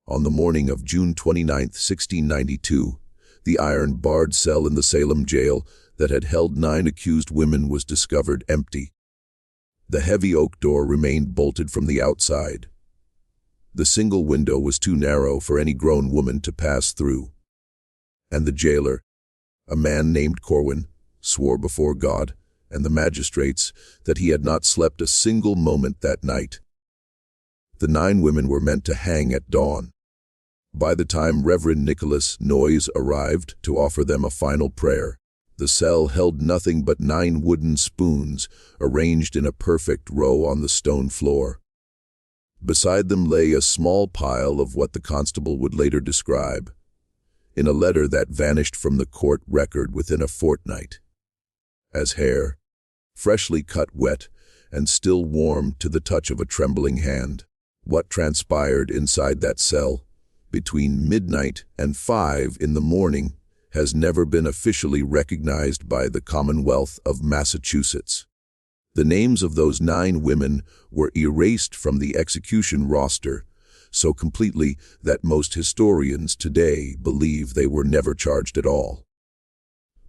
On the morning of June 29, 1692, the iron-barred cell in the Salem jail that had held 9 accused women was discovered empty. The heavy oak door remained bolted from the outside. The single window was too narrow for any grown woman to pass through. And the jailer, a man named Corwin, swore before God and the magistrates that he had not slept a single moment that night. The 9 women were meant to hang at dawn. By the time Reverend Nicholas Noyes arrived to offer them a final prayer, the cell held nothing but 9 wooden spoons arranged in a perfect row on the stone floor. Beside them lay a small pile of what the constable would later describe, in a letter that vanished from the court record within a fortnight, as hair, freshly cut wet and still warm to the touch of a trembling hand. What transpired inside that cell between midnight and 5 in the morning has never been officially recognized by the Commonwealth of Massachusetts. The names of those 9 women were erased from the execution roster so completely that most historians today believe they were never charged at all.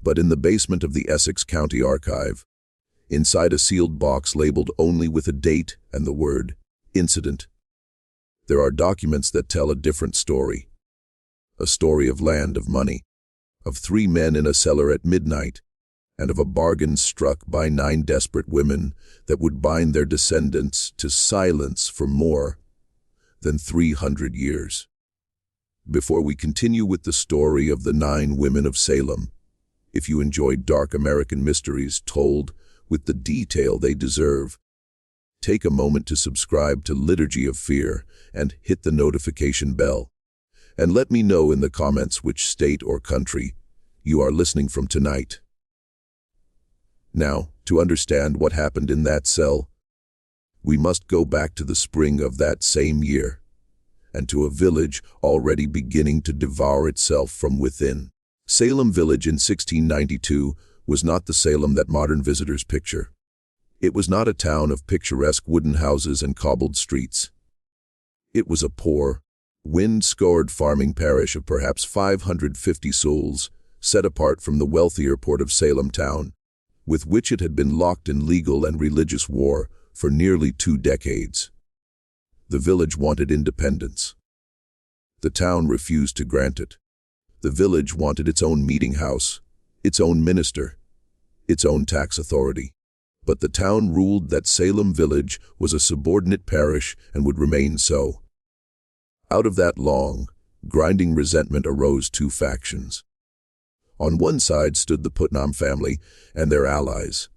But in the basement of the Essex County Archive, inside a sealed box labeled only with a date and the word incident, there are documents that tell a different story. A story of land of money, of 3 men in a cellar at midnight, and of a bargain struck by 9 desperate women that would bind their descendants to silence for more than 300 years. Before we continue with the story of the 9 women of Salem, if you enjoyed dark American mysteries told with the detail they deserve, take a moment to subscribe to Liturgy of Fear and hit the notification bell. And let me know in the comments which state or country you are listening from tonight. Now, to understand what happened in that cell, we must go back to the spring of that same year, and to a village already beginning to devour itself from within. Salem Village in 1692 was not the Salem that modern visitors picture. It was not a town of picturesque wooden houses and cobbled streets. It was a poor, wind-scored farming parish of perhaps 550 souls, set apart from the wealthier port of Salem town, with which it had been locked in legal and religious war for nearly 2 decades. The village wanted independence. The town refused to grant it. The village wanted its own meeting house, its own minister, its own tax authority. But the town ruled that Salem Village was a subordinate parish and would remain so. Out of that long, grinding resentment arose 2 factions. On one side stood the Putnam family and their allies,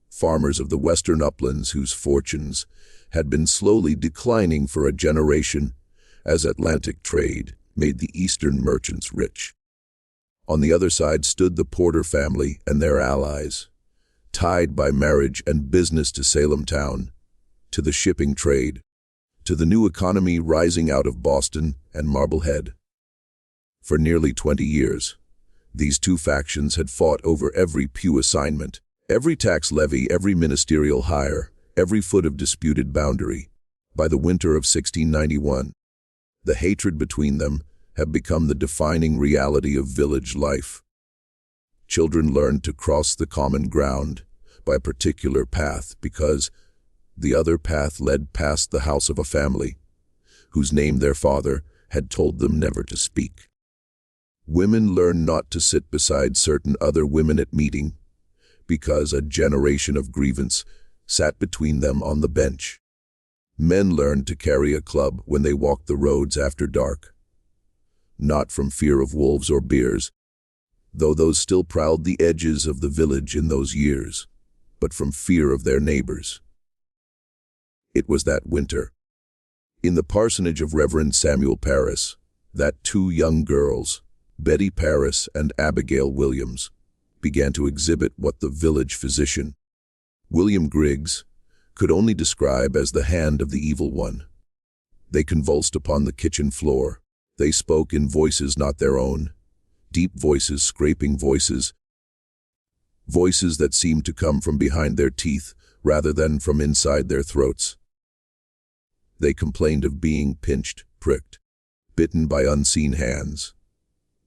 farmers of the western uplands whose fortunes had been slowly declining for a generation as Atlantic trade made the eastern merchants rich. On the other side stood the Porter family and their allies, tied by marriage and business to Salem town, to the shipping trade, to the new economy rising out of Boston and Marblehead. For nearly 20 years, these 2 factions had fought over every pew assignment, every tax levy, every ministerial hire, every foot of disputed boundary. By the winter of 1691, the hatred between them had become the defining reality of village life. Children learned to cross the common ground by a particular path because the other path led past the house of a family, whose name their father had told them never to speak. Women learned not to sit beside certain other women at meeting, because a generation of grievance sat between them on the bench. Men learned to carry a club when they walked the roads after dark, not from fear of wolves or bears, though those still prowled the edges of the village in those years, but from fear of their neighbors. It was that winter, in the parsonage of Reverend Samuel Parris, that 2 young girls, Betty Parris and Abigail Williams, began to exhibit what the village physician, William Griggs, could only describe as the hand of the evil one. They convulsed upon the kitchen floor. They spoke in voices not their own, deep voices, scraping voices, voices that seemed to come from behind their teeth rather than from inside their throats. They complained of being pinched, pricked, bitten by unseen hands.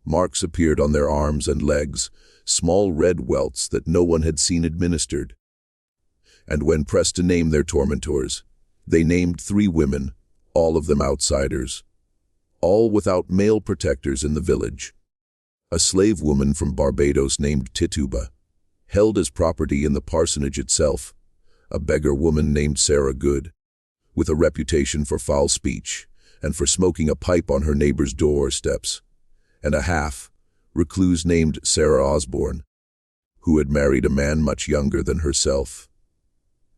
Marks appeared on their arms and legs, small red welts that no one had seen administered. And when pressed to name their tormentors, they named 3 women, all of them outsiders, all without male protectors in the village. A slave woman from Barbados named Tituba, held as property in the parsonage itself, a beggar woman named Sarah Good, with a reputation for foul speech and for smoking a pipe on her neighbor's doorsteps, and a recluse named Sarah Osborne, who had married a man much younger than herself.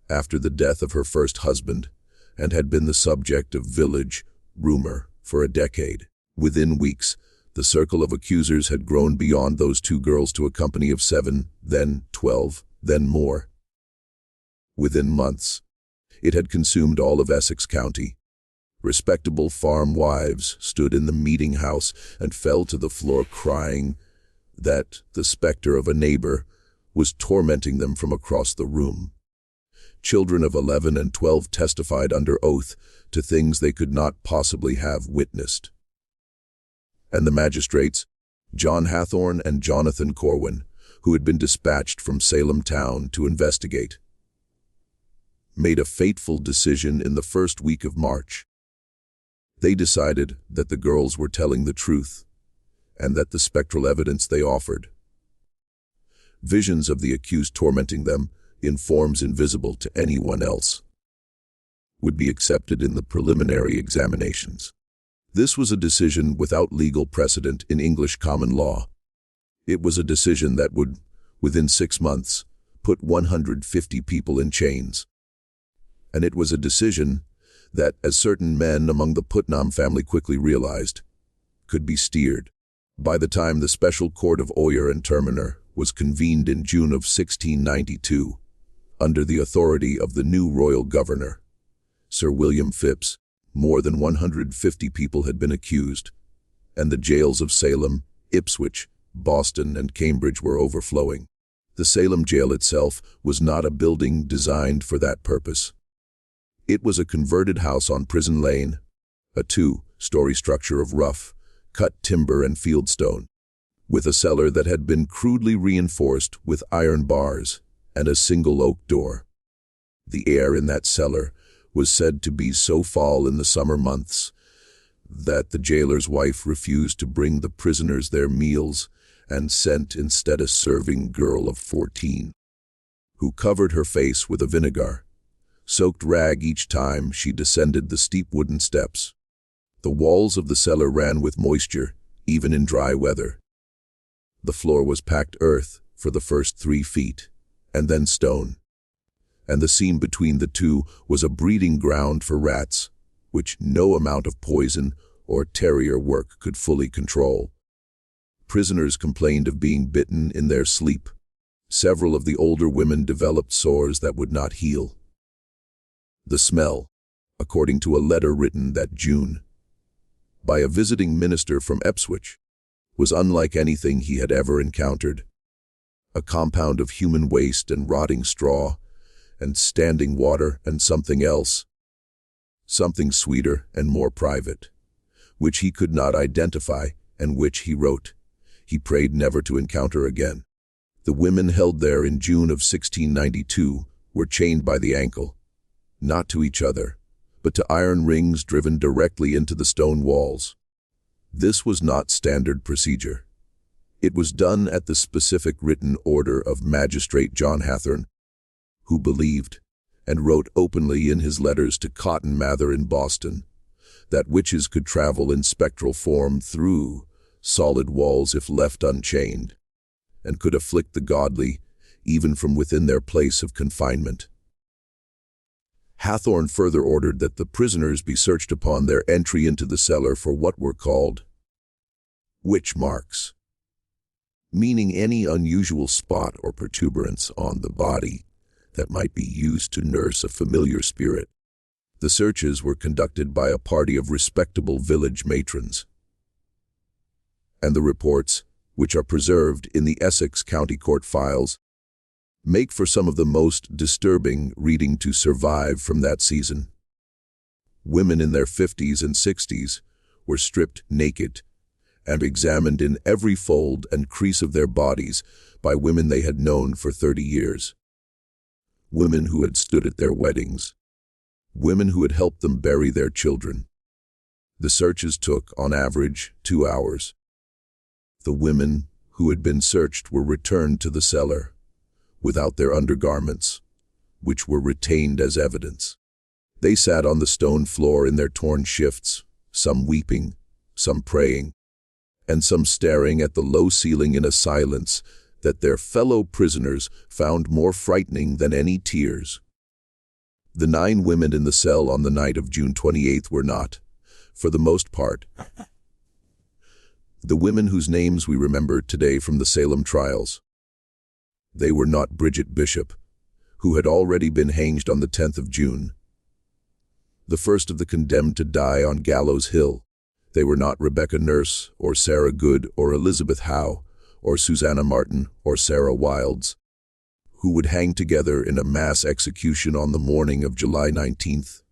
After the death of her first husband, and had been the subject of village rumor for a decade. Within weeks, the circle of accusers had grown beyond those 2 girls to a company of 7, then 12, then more. Within months, it had consumed all of Essex County. Respectable farm wives stood in the meeting house and fell to the floor crying that the specter of a neighbor was tormenting them from across the room. Children of 11 and 12 testified under oath to things they could not possibly have witnessed. And the magistrates, John Hathorne and Jonathan Corwin, who had been dispatched from Salem town to investigate, made a fateful decision in the first week of March. They decided that the girls were telling the truth, and that the spectral evidence they offered, visions of the accused tormenting them in forms invisible to anyone else, would be accepted in the preliminary examinations. This was a decision without legal precedent in English common law. It was a decision that would, within 6 months, put 150 people in chains. And it was a decision that, as certain men among the Putnam family quickly realized, could be steered. By the time the Special Court of Oyer and Terminer was convened in June of 1692, under the authority of the new royal governor, Sir William Phipps, more than 150 people had been accused, and the jails of Salem, Ipswich, Boston, and Cambridge were overflowing. The Salem jail itself was not a building designed for that purpose. It was a converted house on Prison Lane, a 2-story structure of rough, cut timber and fieldstone, with a cellar that had been crudely reinforced with iron bars and a single oak door. The air in that cellar was said to be so foul in the summer months that the jailer's wife refused to bring the prisoners their meals and sent instead a serving girl of 14, who covered her face with a vinegar-soaked rag each time she descended the steep wooden steps. The walls of the cellar ran with moisture, even in dry weather. The floor was packed earth for the first 3 feet, and then stone. And the seam between the two was a breeding ground for rats, which no amount of poison or terrier work could fully control. Prisoners complained of being bitten in their sleep. Several of the older women developed sores that would not heal. The smell, according to a letter written that June by a visiting minister from Ipswich, was unlike anything he had ever encountered. A compound of human waste and rotting straw, and standing water and something else, something sweeter and more private, which he could not identify and which, he wrote, he prayed never to encounter again. The women held there in June of 1692 were chained by the ankle, not to each other, but to iron rings driven directly into the stone walls. This was not standard procedure. It was done at the specific written order of Magistrate John Hathorne, who believed, and wrote openly in his letters to Cotton Mather in Boston, that witches could travel in spectral form through solid walls if left unchained, and could afflict the godly even from within their place of confinement. Hathorne further ordered that the prisoners be searched upon their entry into the cellar for what were called witch marks, meaning any unusual spot or protuberance on the body that might be used to nurse a familiar spirit. The searches were conducted by a party of respectable village matrons, and the reports, which are preserved in the Essex County Court files, make for some of the most disturbing reading to survive from that season. Women in their 50s and 60s were stripped naked and examined in every fold and crease of their bodies by women they had known for 30 years. Women who had stood at their weddings. Women who had helped them bury their children. The searches took, on average, 2 hours. The women who had been searched were returned to the cellar, without their undergarments, which were retained as evidence. They sat on the stone floor in their torn shifts, some weeping, some praying, and some staring at the low ceiling in a silence that their fellow prisoners found more frightening than any tears. The 9 women in the cell on the night of June 28th were not, for the most part, the women whose names we remember today from the Salem trials. They were not Bridget Bishop, who had already been hanged on the 10th of June, the first of the condemned to die on Gallows Hill. They were not Rebecca Nurse, or Sarah Good, or Elizabeth Howe, or Susanna Martin, or Sarah Wilds, who would hang together in a mass execution on the morning of July 19th.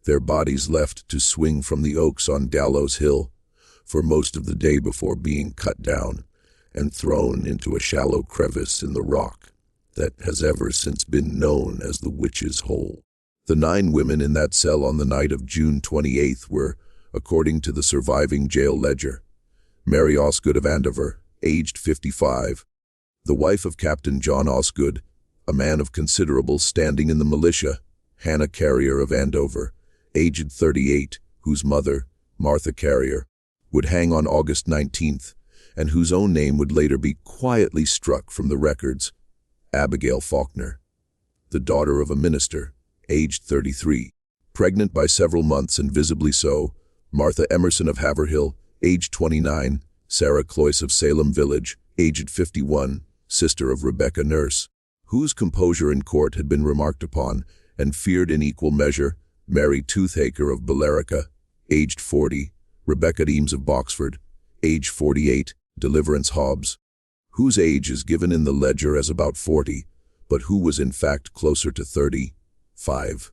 Their bodies left to swing from the oaks on Gallows Hill for most of the day before being cut down and thrown into a shallow crevice in the rock that has ever since been known as the Witch's Hole. The 9 women in that cell on the night of June 28th were, according to the surviving jail ledger, Mary Osgood of Andover, aged 55, the wife of Captain John Osgood, a man of considerable standing in the militia, Hannah Carrier of Andover, aged 38, whose mother, Martha Carrier, would hang on August 19th, and whose own name would later be quietly struck from the records, Abigail Faulkner, the daughter of a minister, aged 33, pregnant by several months and visibly so, Martha Emerson of Haverhill, aged 29, Sarah Cloyce of Salem Village, aged 51, sister of Rebecca Nurse, whose composure in court had been remarked upon and feared in equal measure, Mary Toothacre of Billerica, aged 40, Rebecca Eames of Boxford, aged 48, Deliverance Hobbs, whose age is given in the ledger as about 40, but who was in fact closer to 35.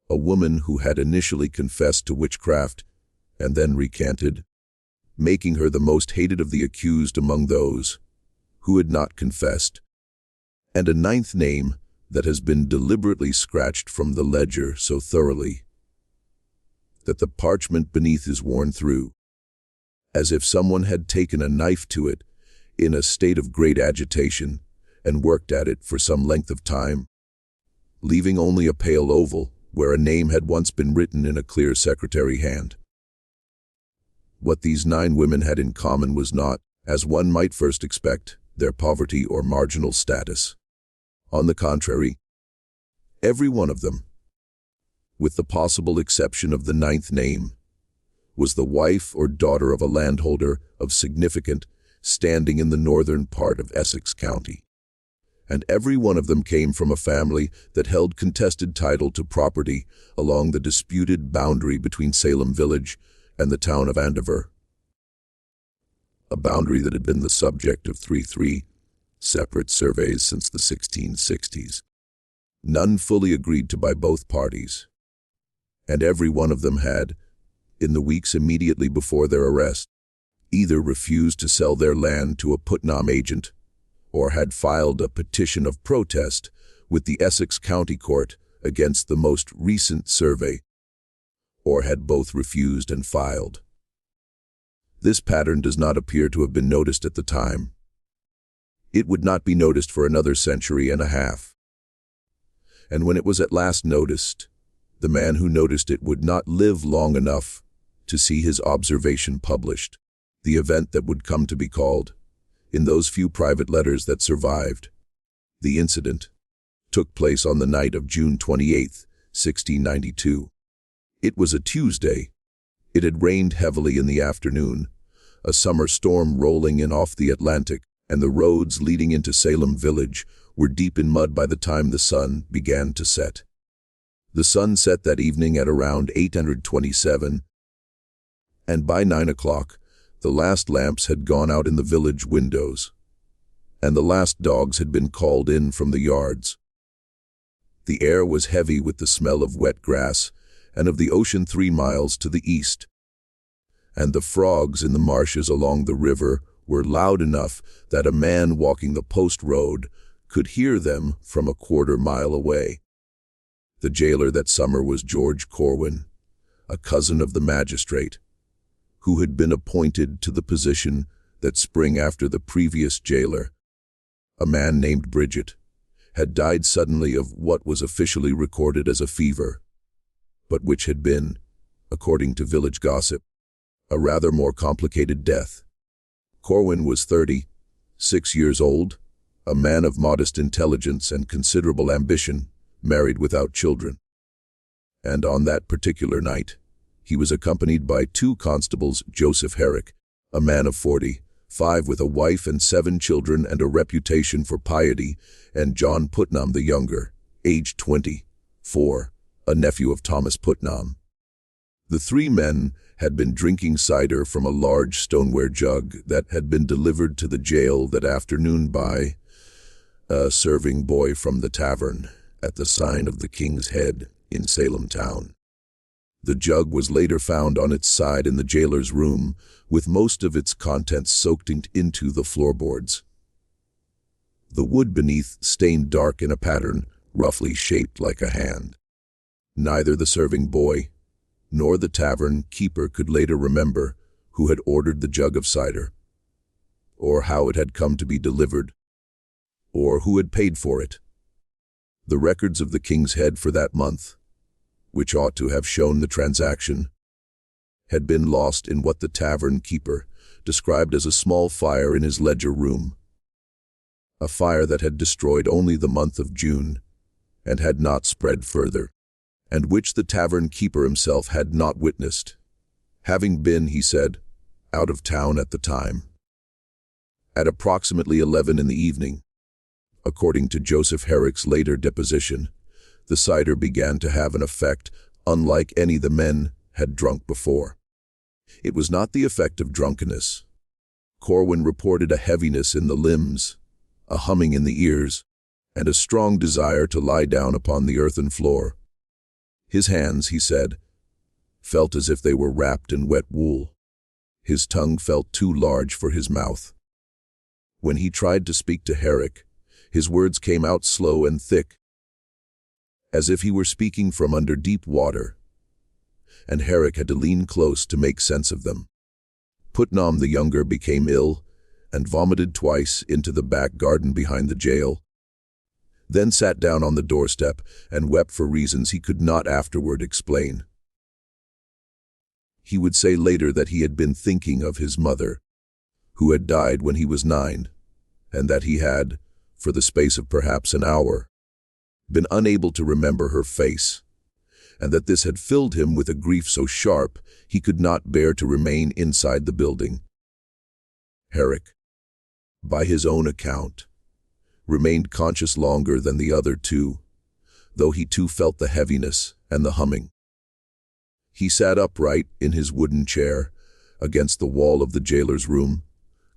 A woman who had initially confessed to witchcraft and then recanted, making her the most hated of the accused among those who had not confessed, and a 9th name that has been deliberately scratched from the ledger so thoroughly that the parchment beneath is worn through, as if someone had taken a knife to it in a state of great agitation and worked at it for some length of time, leaving only a pale oval where a name had once been written in a clear secretary hand. What these 9 women had in common was not, as one might first expect, their poverty or marginal status. On the contrary, every one of them, with the possible exception of the 9th name, was the wife or daughter of a landholder of significant standing in the northern part of Essex County. And every one of them came from a family that held contested title to property along the disputed boundary between Salem Village and the town of Andover, a boundary that had been the subject of three separate surveys since the 1660s. None fully agreed to by both parties, and every one of them had, in the weeks immediately before their arrest, either refused to sell their land to a Putnam agent or had filed a petition of protest with the Essex County Court against the most recent survey, or had both refused and filed. This pattern does not appear to have been noticed at the time. It would not be noticed for another century and a half. And when it was at last noticed, the man who noticed it would not live long enough to see his observation published. The event that would come to be called, in those few private letters that survived, the incident, took place on the night of June 28, 1692. It was a Tuesday. It had rained heavily in the afternoon, a summer storm rolling in off the Atlantic, and the roads leading into Salem Village were deep in mud by the time the sun began to set. The sun set that evening at around 8:27, and by 9 o'clock, the last lamps had gone out in the village windows, and the last dogs had been called in from the yards. The air was heavy with the smell of wet grass and of the ocean 3 miles to the east. And the frogs in the marshes along the river were loud enough that a man walking the post road could hear them from a quarter-mile away. The jailer that summer was George Corwin, a cousin of the magistrate, who had been appointed to the position that spring after the previous jailer, a man named Bridget, had died suddenly of what was officially recorded as a fever, but which had been, according to village gossip, a rather more complicated death. Corwin was 36 years old, a man of modest intelligence and considerable ambition, married without children. And on that particular night, he was accompanied by 2 constables, Joseph Herrick, a man of 45 with a wife and 7 children and a reputation for piety, and John Putnam the younger, aged 24, a nephew of Thomas Putnam. The 3 men had been drinking cider from a large stoneware jug that had been delivered to the jail that afternoon by a serving boy from the tavern at the sign of the King's Head in Salem town. The jug was later found on its side in the jailer's room, with most of its contents soaked into the floorboards. The wood beneath stained dark in a pattern roughly shaped like a hand. Neither the serving boy nor the tavern keeper could later remember who had ordered the jug of cider, or how it had come to be delivered, or who had paid for it. The records of the King's Head for that month, which ought to have shown the transaction, had been lost in what the tavern keeper described as a small fire in his ledger room, a fire that had destroyed only the month of June and had not spread further, and which the tavern keeper himself had not witnessed, having been, he said, out of town at the time. At approximately 11 in the evening, according to Joseph Herrick's later deposition, the cider began to have an effect unlike any the men had drunk before. It was not the effect of drunkenness. Corwin reported a heaviness in the limbs, a humming in the ears, and a strong desire to lie down upon the earthen floor. His hands, he said, felt as if they were wrapped in wet wool. His tongue felt too large for his mouth. When he tried to speak to Herrick, his words came out slow and thick, as if he were speaking from under deep water, and Herrick had to lean close to make sense of them. Putnam the younger became ill and vomited twice into the back garden behind the jail, then sat down on the doorstep and wept for reasons he could not afterward explain. He would say later that he had been thinking of his mother, who had died when he was 9, and that he had, for the space of perhaps an hour, been unable to remember her face, and that this had filled him with a grief so sharp he could not bear to remain inside the building. Herrick, by his own account, remained conscious longer than the other 2, though he too felt the heaviness and the humming. He sat upright in his wooden chair against the wall of the jailer's room,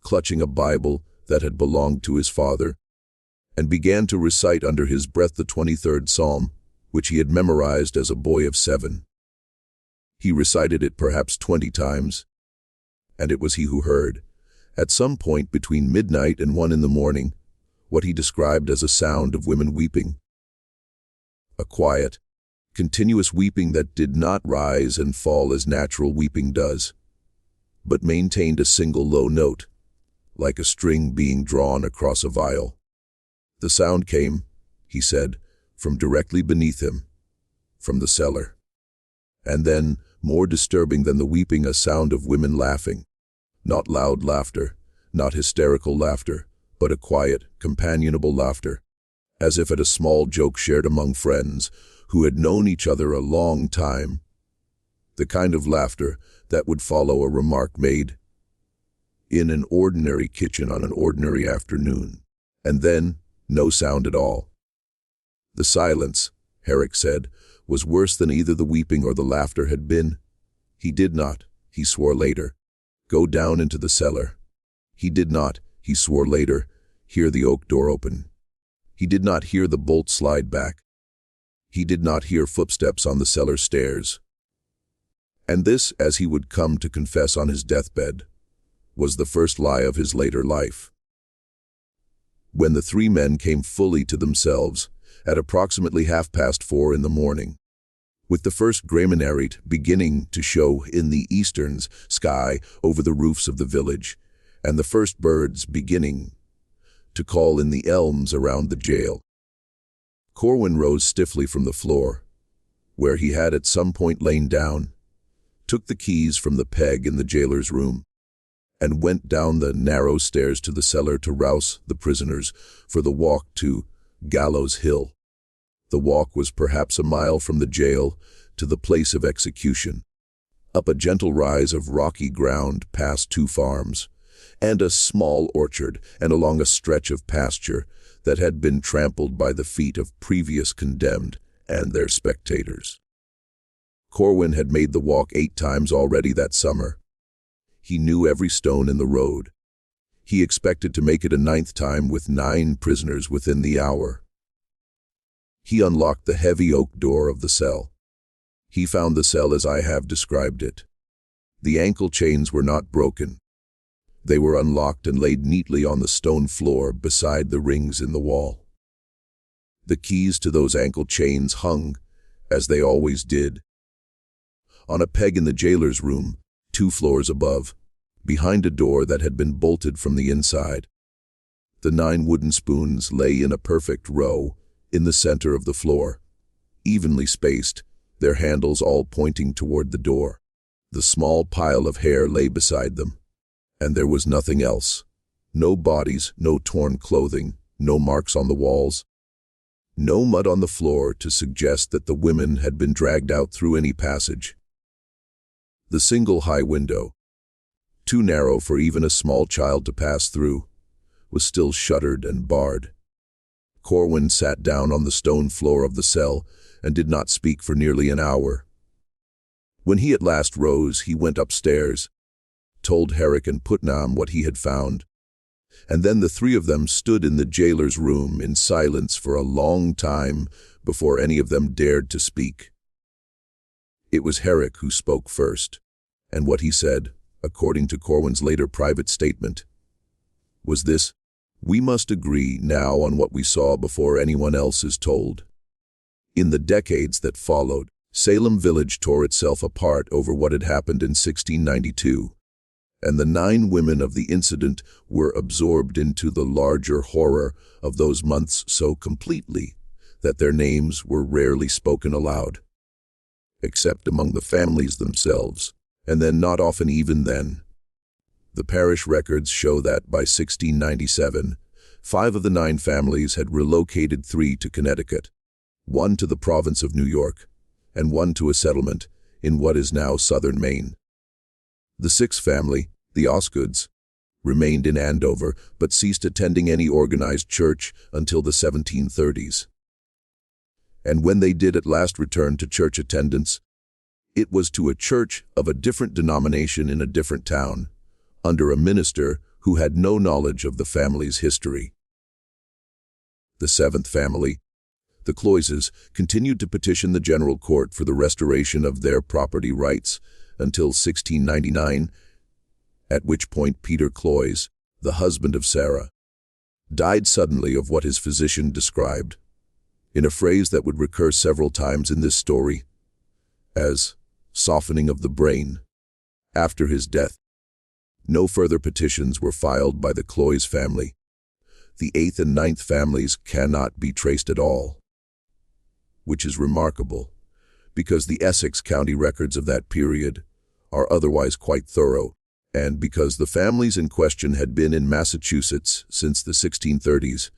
clutching a Bible that had belonged to his father, and began to recite under his breath the 23rd Psalm, which he had memorized as a boy of 7. He recited it perhaps 20 times, and it was he who heard, at some point between midnight and 1 in the morning, what he described as a sound of women weeping. A quiet, continuous weeping that did not rise and fall as natural weeping does, but maintained a single low note, like a string being drawn across a viol. The sound came, he said, from directly beneath him, from the cellar. And then, more disturbing than the weeping, a sound of women laughing. Not loud laughter, not hysterical laughter, but a quiet, companionable laughter, as if at a small joke shared among friends who had known each other a long time. The kind of laughter that would follow a remark made in an ordinary kitchen on an ordinary afternoon, and then no sound at all. The silence, Herrick said, was worse than either the weeping or the laughter had been. He did not, he swore later, go down into the cellar. He did not, he swore later, hear the oak door open. He did not hear the bolt slide back. He did not hear footsteps on the cellar stairs. And this, as he would come to confess on his deathbed, was the first lie of his later life. When the three men came fully to themselves, at approximately 4:30 in the morning, with the first graymonarite beginning to show in the eastern sky over the roofs of the village, and the first birds beginning to call in the elms around the jail, Corwin rose stiffly from the floor, where he had at some point lain down, took the keys from the peg in the jailer's room, and went down the narrow stairs to the cellar to rouse the prisoners for the walk to Gallows Hill. The walk was perhaps a mile from the jail to the place of execution, up a gentle rise of rocky ground past 2 farms, and a small orchard, and along a stretch of pasture that had been trampled by the feet of previous condemned and their spectators. Corwin had made the walk 8 times already that summer. He knew every stone in the road. He expected to make it a 9th time with 9 prisoners within the hour. He unlocked the heavy oak door of the cell. He found the cell as I have described it. The ankle chains were not broken. They were unlocked and laid neatly on the stone floor beside the rings in the wall. The keys to those ankle chains hung, as they always did, on a peg in the jailer's room, 2 floors above, behind a door that had been bolted from the inside. The 9 wooden spoons lay in a perfect row in the center of the floor, evenly spaced, their handles all pointing toward the door. The small pile of hair lay beside them, and there was nothing else. No bodies, no torn clothing, no marks on the walls, no mud on the floor to suggest that the women had been dragged out through any passage. The single high window, too narrow for even a small child to pass through, was still shuttered and barred. Corwin sat down on the stone floor of the cell and did not speak for nearly an hour. When he at last rose, he went upstairs, told Herrick and Putnam what he had found, and then the 3 of them stood in the jailer's room in silence for a long time before any of them dared to speak. It was Herrick who spoke first, and what he said, according to Corwin's later private statement, was this: "We must agree now on what we saw before anyone else is told." In the decades that followed, Salem village tore itself apart over what had happened in 1692, and the 9 women of the incident were absorbed into the larger horror of those months so completely that their names were rarely spoken aloud, except among the families themselves, and then not often even then. The parish records show that by 1697, 5 of the 9 families had relocated, 3 to Connecticut, 1 to the province of New York, and 1 to a settlement in what is now southern Maine. The 6th family, the Osgoods, remained in Andover but ceased attending any organized church until the 1730s. And when they did at last return to church attendance, it was to a church of a different denomination in a different town, under a minister who had no knowledge of the family's history. The 7th family, the Cloyses, continued to petition the General Court for the restoration of their property rights until 1699, at which point Peter Cloyes, the husband of Sarah, died suddenly of what his physician described, in a phrase that would recur several times in this story, as softening of the brain. After his death, no further petitions were filed by the Cloyes family. The 8th and 9th families cannot be traced at all, which is remarkable, because the Essex County records of that period are otherwise quite thorough, and because the families in question had been in Massachusetts since the 1630s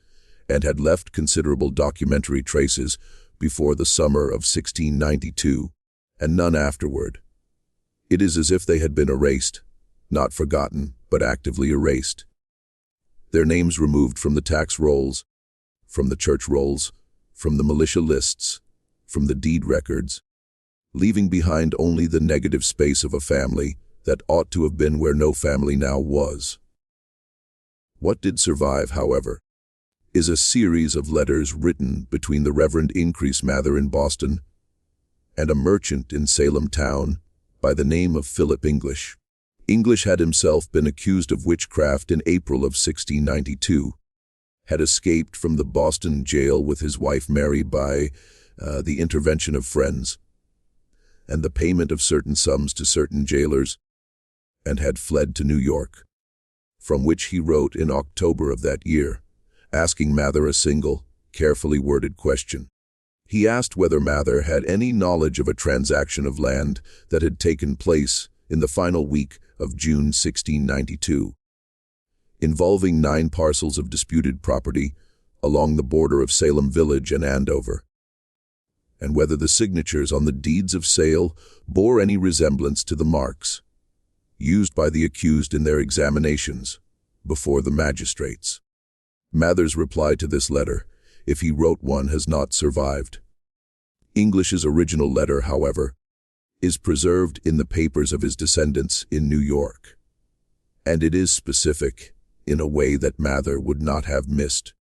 and had left considerable documentary traces before the summer of 1692, and none afterward. It is as if they had been erased, not forgotten, but actively erased. Their names removed from the tax rolls, from the church rolls, from the militia lists, from the deed records, leaving behind only the negative space of a family that ought to have been where no family now was. What did survive, however, is a series of letters written between the Reverend Increase Mather in Boston and a merchant in Salem town by the name of Philip English. English had himself been accused of witchcraft in April of 1692, had escaped from the Boston jail with his wife Mary by the intervention of friends and the payment of certain sums to certain jailers, and had fled to New York, from which he wrote in October of that year, asking Mather a single, carefully worded question. He asked whether Mather had any knowledge of a transaction of land that had taken place in the final week of June 1692, involving 9 parcels of disputed property along the border of Salem village and Andover, and whether the signatures on the deeds of sale bore any resemblance to the marks used by the accused in their examinations before the magistrates. Mather's reply to this letter, if he wrote one, has not survived. English's original letter, however, is preserved in the papers of his descendants in New York, and it is specific in a way that Mather would not have missed.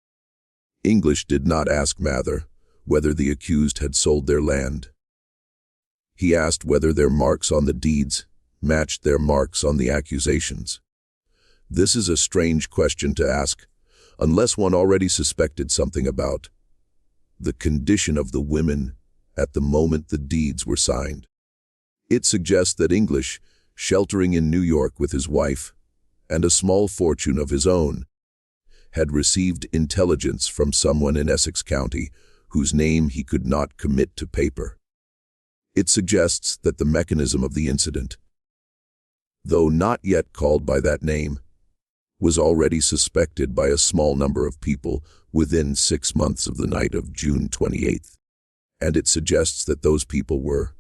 English did not ask Mather whether the accused had sold their land. He asked whether their marks on the deeds matched their marks on the accusations. This is a strange question to ask, unless one already suspected something about the condition of the women at the moment the deeds were signed. It suggests that English, sheltering in New York with his wife and a small fortune of his own, had received intelligence from someone in Essex County whose name he could not commit to paper. It suggests that the mechanism of the incident, though not yet called by that name, was already suspected by a small number of people within 6 months of the night of June 28th. And it suggests that those people were,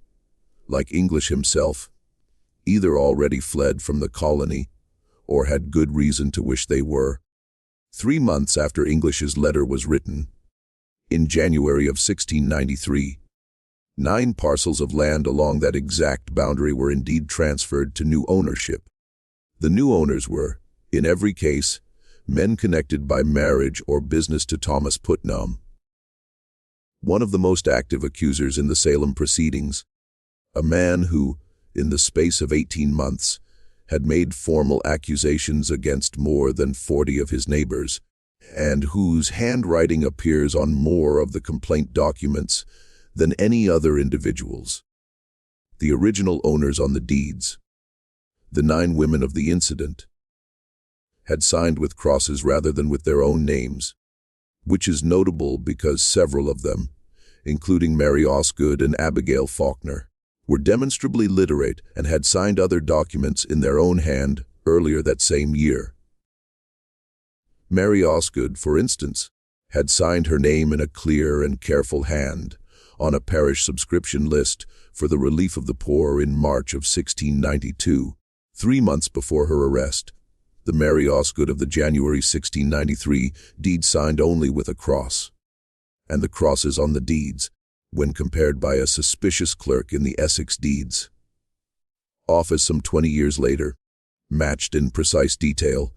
like English himself, either already fled from the colony or had good reason to wish they were. 3 months after English's letter was written, in January of 1693, 9 parcels of land along that exact boundary were indeed transferred to new ownership. The new owners were, in every case, men connected by marriage or business to Thomas Putnam, one of the most active accusers in the Salem proceedings, a man who, in the space of 18 months, had made formal accusations against more than 40 of his neighbors, and whose handwriting appears on more of the complaint documents than any other individual's. The original owners on the deeds, the 9 women of the incident, had signed with crosses rather than with their own names, which is notable because several of them, including Mary Osgood and Abigail Faulkner, were demonstrably literate and had signed other documents in their own hand earlier that same year. Mary Osgood, for instance, had signed her name in a clear and careful hand on a parish subscription list for the relief of the poor in March of 1692, 3 months before her arrest. The Mary Osgood of the January 1693 deed signed only with a cross, and the crosses on the deeds, when compared by a suspicious clerk in the Essex deeds office some 20 years later, matched in precise detail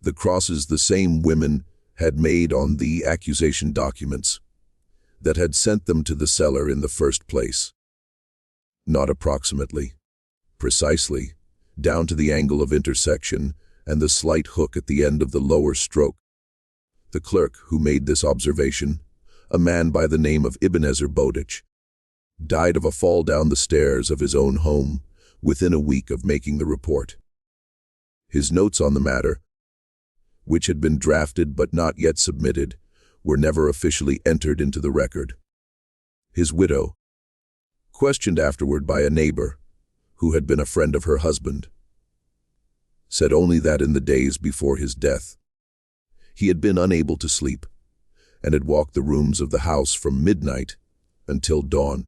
the crosses the same women had made on the accusation documents that had sent them to the cellar in the first place. Not approximately, precisely, down to the angle of intersection and the slight hook at the end of the lower stroke. The clerk who made this observation, a man by the name of Ebenezer Bowditch, died of a fall down the stairs of his own home within a week of making the report. His notes on the matter, which had been drafted but not yet submitted, were never officially entered into the record. His widow, questioned afterward by a neighbor, who had been a friend of her husband, said only that in the days before his death, he had been unable to sleep, and had walked the rooms of the house from midnight until dawn,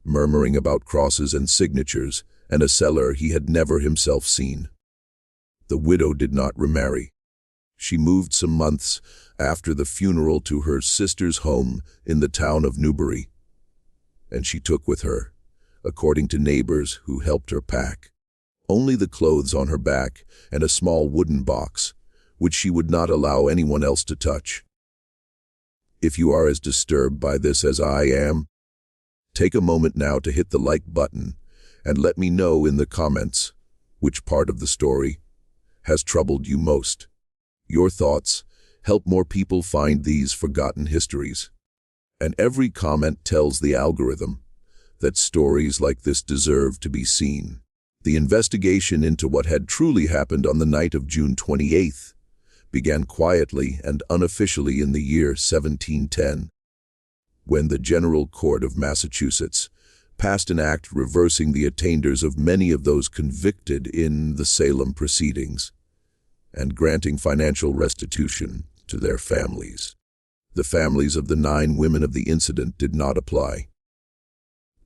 murmuring about crosses and signatures and a cellar he had never himself seen. The widow did not remarry. She moved some months after the funeral to her sister's home in the town of Newbury, and she took with her, according to neighbors who helped her pack, only the clothes on her back and a small wooden box, which she would not allow anyone else to touch. If you are as disturbed by this as I am, take a moment now to hit the like button And let me know in the comments which part of the story has troubled you most. Your thoughts help more people find these forgotten histories. And every comment tells the algorithm that stories like this deserve to be seen. The investigation into what had truly happened on the night of June 28th began quietly and unofficially in the year 1710, when the General Court of Massachusetts passed an act reversing the attainders of many of those convicted in the Salem proceedings and granting financial restitution to their families. The families of the 9 women of the incident did not apply.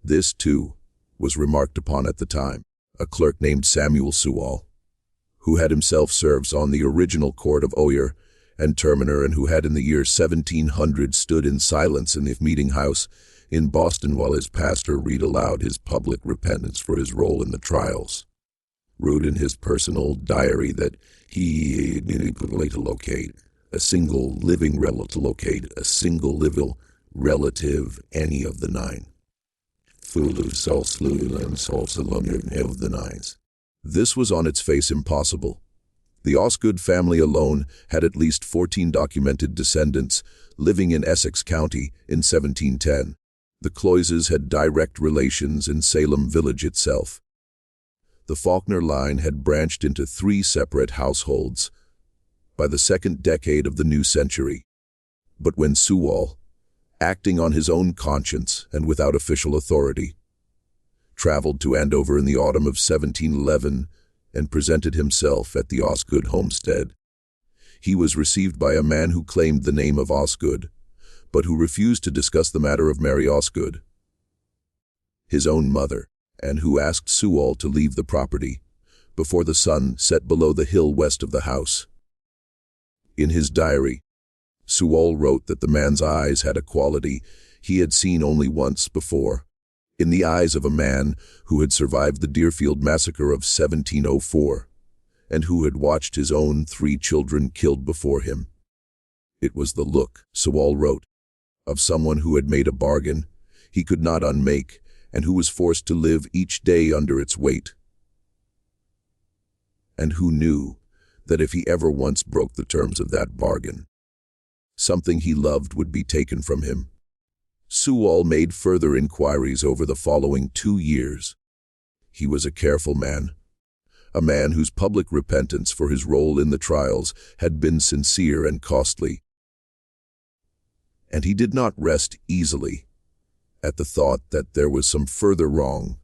This, too, was remarked upon at the time. A clerk named Samuel Sewall, who had himself served on the original court of Oyer and Terminer and who had in the year 1700 stood in silence in the meeting house in Boston while his pastor read aloud his public repentance for his role in the trials, wrote in his personal diary that he could locate a single living relative, any of the 9. Of the 9s. This was on its face impossible. The Osgood family alone had at least 14 documented descendants living in Essex County in 1710. The Cloyses had direct relations in Salem village itself. The Faulkner line had branched into 3 separate households by the 2nd decade of the new century. But when Sewall, acting on his own conscience and without official authority, traveled to Andover in the autumn of 1711 and presented himself at the Osgood homestead, he was received by a man who claimed the name of Osgood, but who refused to discuss the matter of Mary Osgood, his own mother, and who asked Sewall to leave the property before the sun set below the hill west of the house. In his diary, Sewall wrote that the man's eyes had a quality he had seen only once before, in the eyes of a man who had survived the Deerfield massacre of 1704, and who had watched his own 3 children killed before him. It was the look, Sewall wrote, of someone who had made a bargain he could not unmake and who was forced to live each day under its weight, and who knew that if he ever once broke the terms of that bargain, something he loved would be taken from him. Sewall made further inquiries over the following 2 years. He was a careful man, a man whose public repentance for his role in the trials had been sincere and costly. And he did not rest easily at the thought that there was some further wrong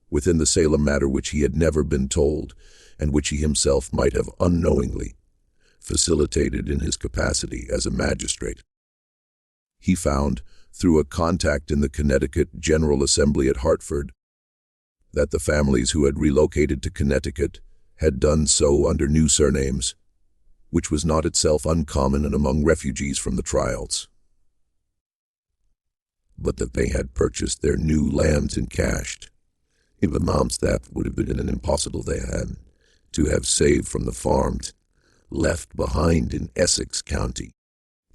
within the Salem matter which he had never been told, and which he himself might have unknowingly facilitated in his capacity as a magistrate. He found, through a contact in the Connecticut General Assembly at Hartford, that the families who had relocated to Connecticut had done so under new surnames, which was not itself uncommon and among refugees from the trials, but that they had purchased their new lands in cash. If the mom's theft would have been an impossible they had to have saved from the farms left behind in Essex County.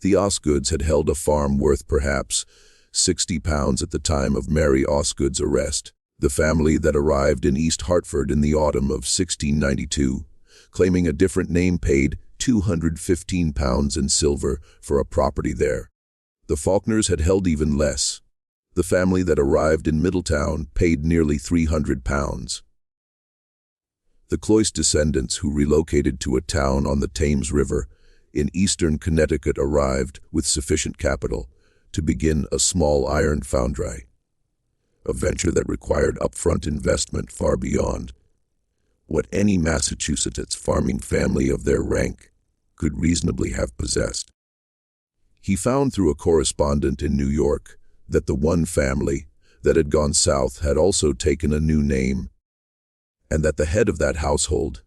The Osgoods had held a farm worth perhaps £60 at the time of Mary Osgood's arrest. The family that arrived in East Hartford in the autumn of 1692, claiming a different name, paid £215 in silver for a property there. The Faulkners had held even less. The family that arrived in Middletown paid nearly £300. The Cloyse descendants who relocated to a town on the Thames River in eastern Connecticut arrived with sufficient capital to begin a small iron foundry, a venture that required upfront investment far beyond what any Massachusetts farming family of their rank could reasonably have possessed. He found through a correspondent in New York that the one family that had gone south had also taken a new name, and that the head of that household,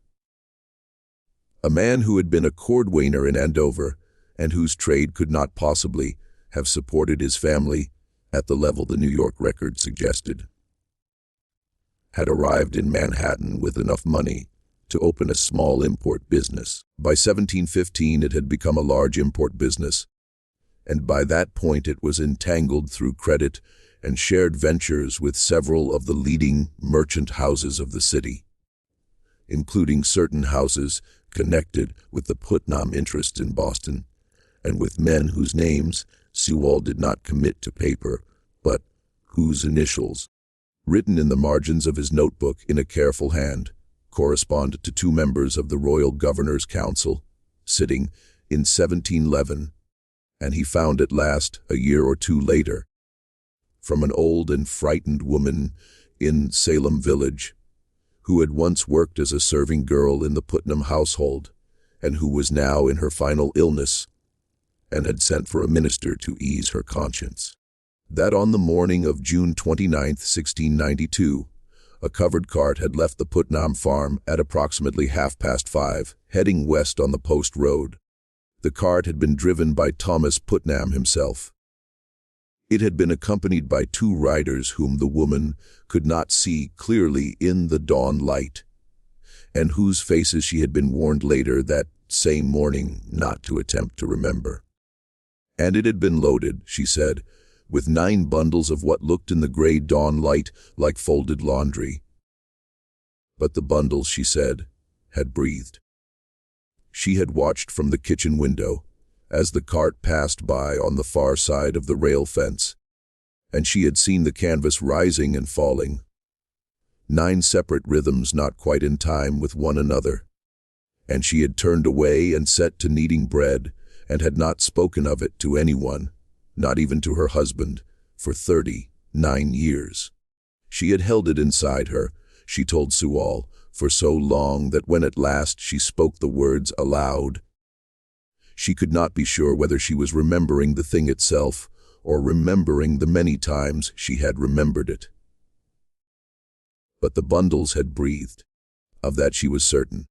a man who had been a cordwainer in Andover and whose trade could not possibly have supported his family at the level the New York record suggested, had arrived in Manhattan with enough money to open a small import business. By 1715 it had become a large import business, and by that point it was entangled through credit and shared ventures with several of the leading merchant houses of the city, including certain houses connected with the Putnam interests in Boston, and with men whose names Sewall did not commit to paper, but whose initials, written in the margins of his notebook in a careful hand, corresponded to two members of the Royal Governor's Council, sitting in 1711, and he found at last, a year or two later, from an old and frightened woman in Salem village, who had once worked as a serving girl in the Putnam household, and who was now in her final illness, and had sent for a minister to ease her conscience, that on the morning of June 29, 1692, a covered cart had left the Putnam farm at approximately 5:30, heading west on the post road. The cart had been driven by Thomas Putnam himself. It had been accompanied by two riders whom the woman could not see clearly in the dawn light, and whose faces she had been warned later that same morning not to attempt to remember. And it had been loaded, she said, with 9 bundles of what looked in the gray dawn light like folded laundry. But the bundles, she said, had breathed. She had watched from the kitchen window as the cart passed by on the far side of the rail fence, and she had seen the canvas rising and falling, 9 separate rhythms not quite in time with one another, and she had turned away and set to kneading bread, and had not spoken of it to anyone, not even to her husband, for 39 years. She had held it inside her, she told Sewall, for so long that when at last she spoke the words aloud, she could not be sure whether she was remembering the thing itself or remembering the many times she had remembered it. But the bundles had breathed. Of that she was certain.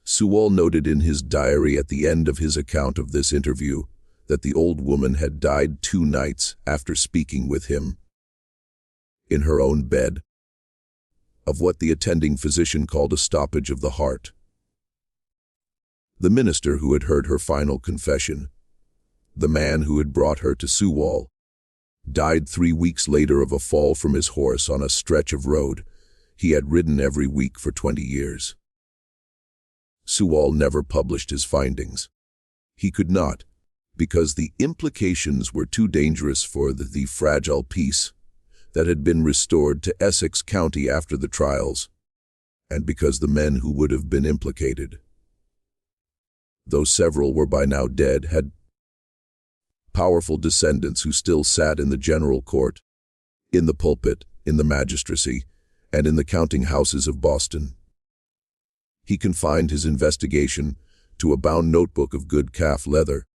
Sewall noted in his diary at the end of his account of this interview that the old woman had died 2 nights after speaking with him, in her own bed, of what the attending physician called a stoppage of the heart. The minister who had heard her final confession, the man who had brought her to Sewall, died 3 weeks later of a fall from his horse on a stretch of road he had ridden every week for 20 years. Sewall never published his findings. He could not, because the implications were too dangerous for the fragile peace that had been restored to Essex County after the trials, and because the men who would have been implicated, though several were by now dead, had powerful descendants who still sat in the general court, in the pulpit, in the magistracy, and in the counting houses of Boston. He confined his investigation to a bound notebook of good calf leather,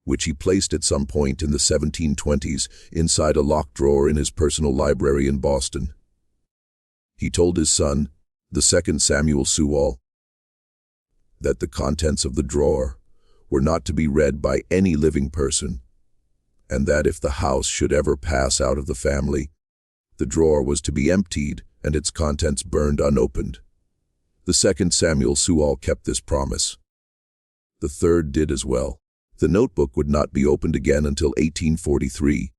which he placed at some point in the 1720s inside a locked drawer in his personal library in Boston. He told his son, the second Samuel Sewall, that the contents of the drawer were not to be read by any living person, and that if the house should ever pass out of the family, the drawer was to be emptied and its contents burned unopened. The second Samuel Sewall kept this promise. The third did as well. The notebook would not be opened again until 1843,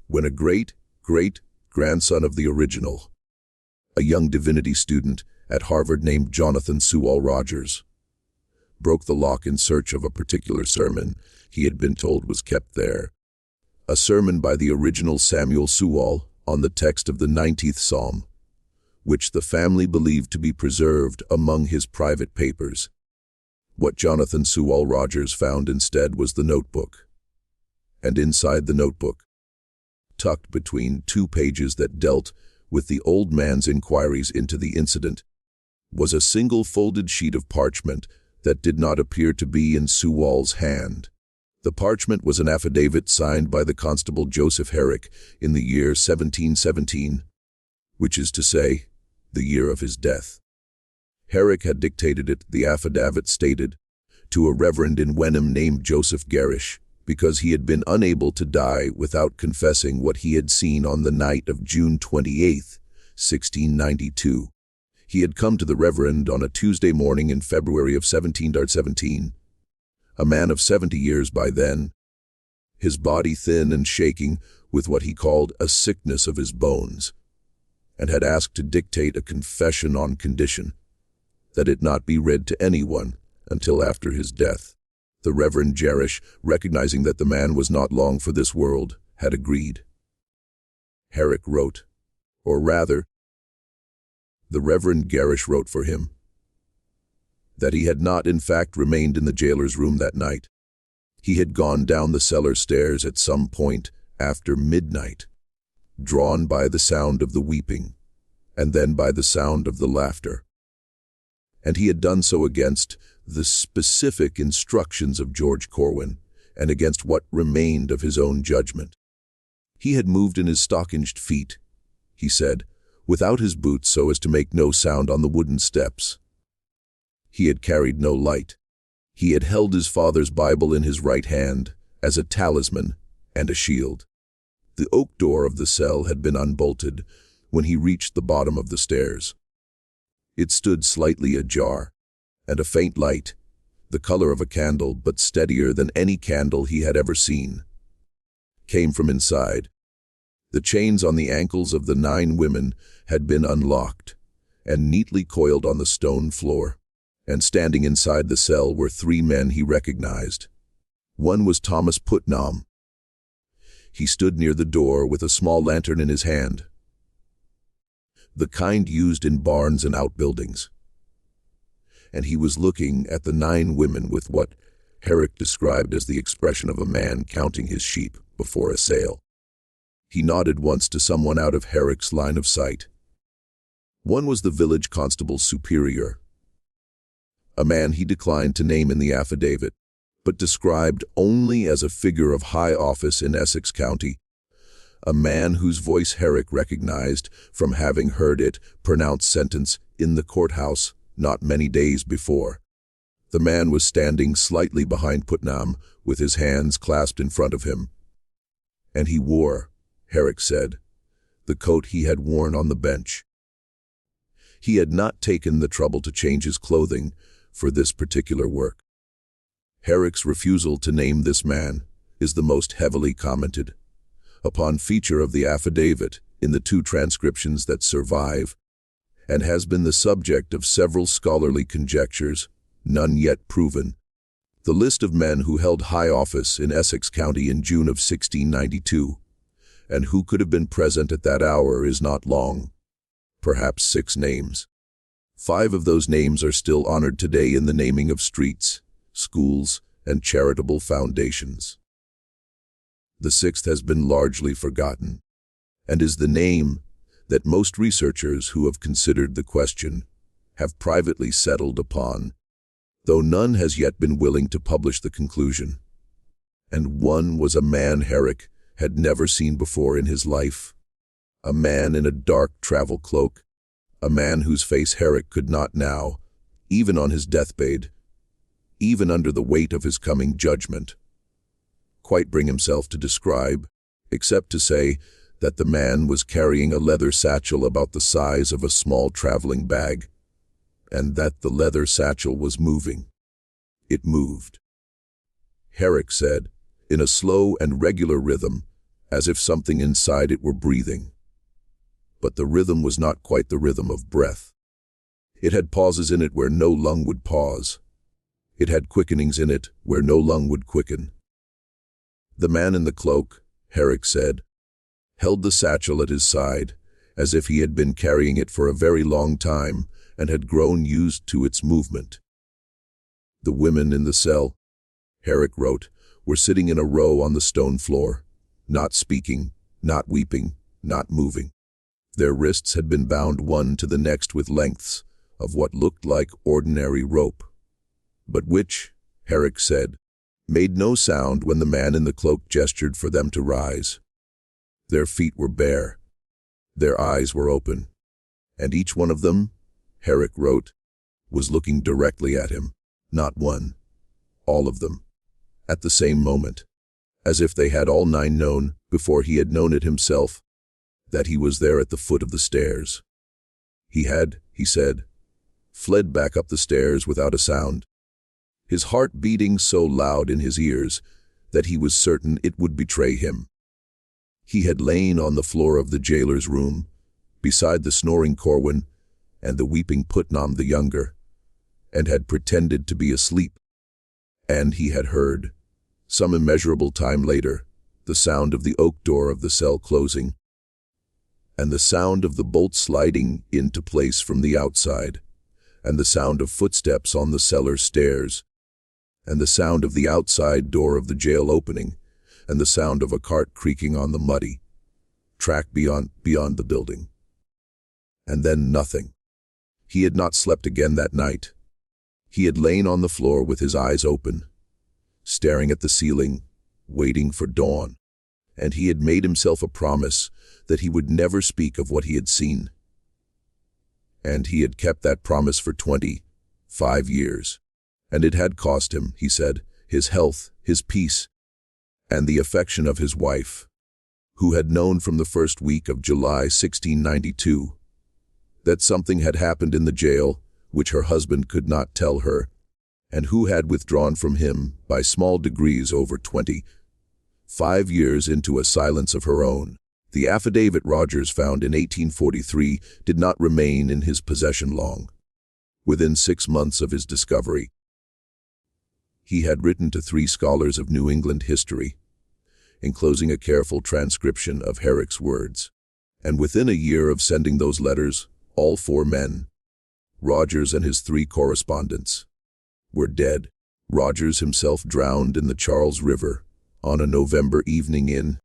when a great-great-grandson of the original, a young divinity student at Harvard named Jonathan Sewall Rogers, broke the lock in search of a particular sermon he had been told was kept there. A sermon by the original Samuel Sewall on the text of the 19th Psalm, which the family believed to be preserved among his private papers. What Jonathan Sewall Rogers found instead was the notebook. And inside the notebook, tucked between 2 pages that dealt with the old man's inquiries into the incident, was a single folded sheet of parchment that did not appear to be in Sewall's hand. The parchment was an affidavit signed by the Constable Joseph Herrick in the year 1717, which is to say, the year of his death. Herrick had dictated it, the affidavit stated, to a reverend in Wenham named Joseph Garish, because he had been unable to die without confessing what he had seen on the night of June 28, 1692. He had come to the reverend on a Tuesday morning in February of 1717, a man of 70 years by then, his body thin and shaking with what he called a sickness of his bones, and had asked to dictate a confession on condition that it not be read to anyone until after his death. The Reverend Jerish, recognizing that the man was not long for this world, had agreed. Herrick wrote, or rather, the Reverend Garish wrote for him, that he had not in fact remained in the jailer's room that night. He had gone down the cellar stairs at some point after midnight, drawn by the sound of the weeping, and then by the sound of the laughter. And he had done so against the specific instructions of George Corwin, and against what remained of his own judgment. He had moved in his stockinged feet, he said, without his boots so as to make no sound on the wooden steps. He had carried no light. He had held his father's Bible in his right hand as a talisman and a shield. The oak door of the cell had been unbolted when he reached the bottom of the stairs. It stood slightly ajar, and a faint light, the color of a candle but steadier than any candle he had ever seen, came from inside. The chains on the ankles of the 9 women had been unlocked and neatly coiled on the stone floor, and standing inside the cell were 3 men he recognized. One was Thomas Putnam. He stood near the door with a small lantern in his hand, the kind used in barns and outbuildings, and he was looking at the 9 women with what Herrick described as the expression of a man counting his sheep before a sale. He nodded once to someone out of Herrick's line of sight. One was the village constable's superior, a man he declined to name in the affidavit, but described only as a figure of high office in Essex County, a man whose voice Herrick recognized from having heard it pronounce sentence in the courthouse not many days before. The man was standing slightly behind Putnam with his hands clasped in front of him, and he wore, Herrick said, the coat he had worn on the bench. He had not taken the trouble to change his clothing for this particular work. Herrick's refusal to name this man is the most heavily commented upon feature of the affidavit in the 2 transcriptions that survive, and has been the subject of several scholarly conjectures, none yet proven. The list of men who held high office in Essex County in June of 1692, and who could have been present at that hour, is not long, perhaps 6 names. 5 of those names are still honored today in the naming of streets, schools, and charitable foundations. The 6th has been largely forgotten, and is the name that most researchers who have considered the question have privately settled upon, though none has yet been willing to publish the conclusion. And one was a man Herrick had never seen before in his life, a man in a dark travel cloak, a man whose face Herrick could not now, even on his deathbed, even under the weight of his coming judgment, quite bring himself to describe, except to say that the man was carrying a leather satchel about the size of a small traveling bag, and that the leather satchel was moving. It moved, Herrick said, in a slow and regular rhythm, as if something inside it were breathing. But the rhythm was not quite the rhythm of breath. It had pauses in it where no lung would pause. It had quickenings in it where no lung would quicken. The man in the cloak, Herrick said, held the satchel at his side, as if he had been carrying it for a very long time and had grown used to its movement. The women in the cell, Herrick wrote, were sitting in a row on the stone floor, not speaking, not weeping, not moving. Their wrists had been bound one to the next with lengths of what looked like ordinary rope, but which, Herrick said, made no sound when the man in the cloak gestured for them to rise. Their feet were bare. Their eyes were open. And each one of them, Herrick wrote, was looking directly at him, not one, all of them, at the same moment, as if they had all 9 known, before he had known it himself, that he was there at the foot of the stairs. He had, he said, fled back up the stairs without a sound, his heart beating so loud in his ears that he was certain it would betray him. He had lain on the floor of the jailer's room, beside the snoring Corwin and the weeping Putnam the younger, and had pretended to be asleep. And he had heard, some immeasurable time later, the sound of the oak door of the cell closing, and the sound of the bolt sliding into place from the outside, and the sound of footsteps on the cellar stairs, and the sound of the outside door of the jail opening, and the sound of a cart creaking on the muddy track beyond the building. And then nothing. He had not slept again that night. He had lain on the floor with his eyes open, staring at the ceiling, waiting for dawn, and he had made himself a promise that he would never speak of what he had seen. And he had kept that promise for 25 years, and it had cost him, he said, his health, his peace, and the affection of his wife, who had known from the first week of July 1692 that something had happened in the jail which her husband could not tell her, and who had withdrawn from him by small degrees over 25 years into a silence of her own. The affidavit Rogers found in 1843 did not remain in his possession long. Within 6 months of his discovery, he had written to 3 scholars of New England history, enclosing a careful transcription of Herrick's words. And within a year of sending those letters, all 4 men, Rogers and his 3 correspondents, were dead. Rogers himself drowned in the Charles River on a November evening in